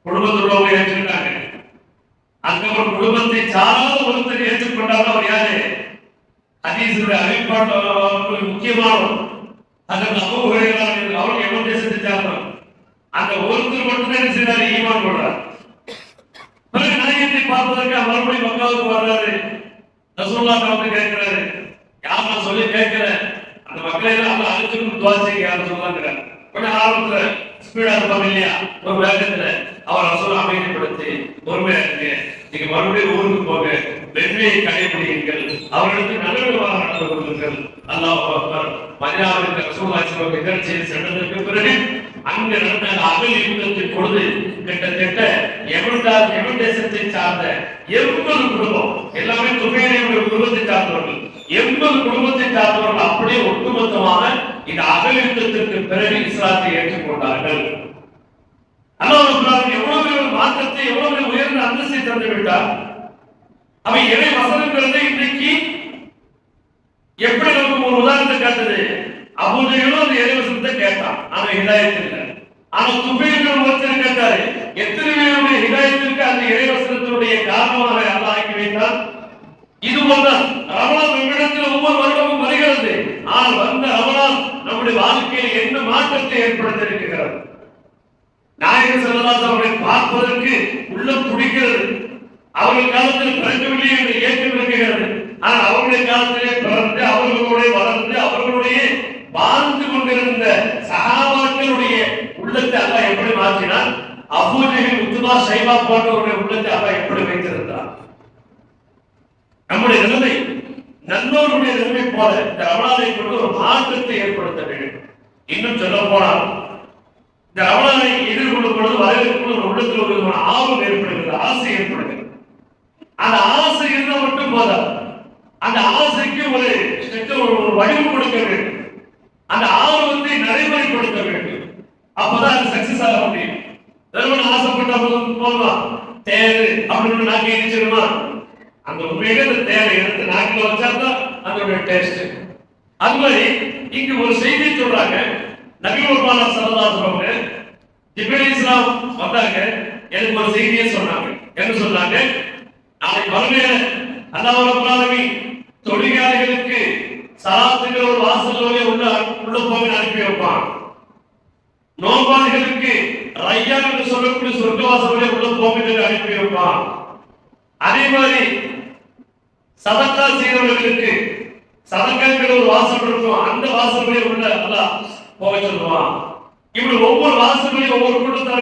குடும்பத்துள்ளவங்க ஏற்றுக்கிட்டாங்க. அதுக்கப்புறம் குடும்பத்தை சாராத ஒருத்தர் ஏற்றுக்கொண்டாலும் அவர் யாரு? ஹதீஸுடைய அறிவிப்பாளர் முக்கியமானவர். அதற்கு அபூ ஹுரைரா அவர்கள் எவ்வளவு தேசத்தை சார்ந்தவர். அந்த ஒருத்தர் மட்டும்தான் என்ன செய்றாரு? ஈமான் கொள்றார். பிறகு நாயகத்தை பார்ப்பதற்கு மறுபடியும் மக்காவுக்கு வர்றாரு. ரசூலுல்லாஹ் வந்து கேட்கிறாரு, யார் நான் சொல்லி கேட்கிறேன், அந்த மக்களை எல்லாம் அழைச்சுக்கும் துவா செய்ய யாரும் சொல்லாங்கிறார். கொஞ்சம் ஆரம்பத்துல ஸ்பீடா இருப்பாங்க இல்லையா, ஒரு வேகத்துல அவர் ரசூல் அமைதிப்படுத்தி பொறுமையா இருக்கு, நீங்க மறுபடியும் ஊருக்கு போக, வெற்றியை கடைபிடிங்கள், அவர்களுக்கு நல்லவிதமாக நடந்து கொள்ளுங்கள். அல்லாஹ் அக்பர். மதீனாவுக்கு ரசூலுல்லாஹி ஸல்லல்லாஹு அலைஹி வஸல்லம் செய்து சென்றதற்கு பிறகு அங்கு நடந்த அகல் யுத்தத்தின் பொழுது கிட்டத்தட்ட யமன் தேசத்தை சார்ந்த 80 குடும்பம், எல்லாமே துபைலுடைய குடும்பத்தை சார்ந்தவர்கள், 80 குடும்பத்தை சார்ந்தவர்கள் அப்படியே ஒட்டுமொத்தமாக இந்த அகல் யுத்தத்திற்கு பிறகு இஸ்லாத்தை ஏற்றுக்கொண்டார்கள். அல்லாஹ் எவ்வளவு மாற்றத்தை, எவ்வளவு உயர்ந்த அந்தஸ்தை தந்து விட்டார். அவை இறை வசனங்கிறது இன்றைக்கு எப்படி நமக்கு ஒரு உதாரணத்தை காட்டுது? அபூஜஹலும் அந்த இறை வசனத்தை கேட்டான், ஆனா ஹிதாயத் இல்லை. ஆனா துபைல் ஒருத்தர் கேட்டாரு, எத்தனை பேருடைய ஹிதாயத்திற்கு அந்த இறை வசனத்தினுடைய காரணமாக அல்லாஹ் ஆக்கி வைத்தான். இது போன்றான் ரமலான் நம்மிடத்தில் ஒவ்வொரு வருடமும் வருகிறது. ஆனால் வந்த ரமலான் நம்முடைய வாழ்க்கையில் என்ன மாற்றத்தை ஏற்படுத்த இருக்கிறது? நாயகர் ஸல்லல்லாஹு அலைஹி வஸல்லம் பார்ப்பதற்கு உள்ளம் துடிக்கிறது. அவர்கள் காலத்தில் பிறக்கவில்லை என்று ஏற்றம் இருக்கிறது. ஆனால் அவருடைய காலத்திலே பிறந்து அவர்களுடைய வளர்ந்து அவர்களுடைய வாழ்ந்து கொண்டிருந்த சஹாபாக்களுடைய உள்ளத்தை அல்லாஹ் எப்படி மாற்றினார்? அபூஜஹல், உத்பா, ஷைபா போன்றவருடைய உள்ளத்தை அல்லாஹ் எப்படி வைத்திருந்தார்? நம்முடைய நிலைமை நல்லோருடைய நிலைமை போல இந்த ரமலானை கொண்டு ஒரு மாற்றத்தை ஏற்படுத்த வேண்டும். இன்னும் சொல்ல போனால் இந்த ரமலானை எதிர்கொள்ளும் பொழுது வரவேற்கும் ஒரு உள்ளத்தில் ஒரு ஆர்வம் ஏற்படுகிறது, ஆசை ஏற்படுகிறது. அந்த ஆசை இருந்தால் மட்டும் போதாது, அந்த ஆசைக்கு ஒரு வடிவம் கொடுக்க வேண்டும், அந்த ஆர்வத்தை நடைமுறைப்படுத்த வேண்டும். அப்பதான் அது சக்சஸ் ஆக முடியும். வெறும் ஆசைப்பட்ட போதுமா தேவை அப்படின்னு நாக்கு இடிச்சிருமா? அந்த உண்மையிலே அந்த தேவை எடுத்து நாக்கில் வச்சாதான் அதோட டேஸ்ட். அது மாதிரி இங்கு ஒரு செய்தி சொல்றாங்க. நபி முஹம்மது ஸல்லல்லாஹு அலைஹி வஸல்லம் ஜிப்ரீல் இஸ்லாம் வந்தாங்க, எனக்கு ஒரு செய்தியை சொன்னாங்க. என்ன சொன்னாங்க? நாளைக்கு மறுமையில அல்லாஹ் ரப்பல் ஆலமீன் தொழுகையாளர்களுக்கு ஸலாத்துக்கு ஒரு வாசல் வழியா உள்ள போக அனுப்பி வைப்பான். நோன்பாளிகளுக்கு ரய்யான் என்று சொல்லக்கூடிய சொர்க்க வாசல் வழியா உள்ள போக அனுப்பி வைப்பான். அதே மாதிரி சதக்கா செய்தவர்களுக்கு சதக்காக்கள் ஒரு வாசல் இருக்கும், அந்த வாசல் வழியா உள்ள அல்லாஹ் போக சொல்லுவான். இப்படி ஒவ்வொரு வாசல் வழியா ஒவ்வொரு கூட்டத்தார்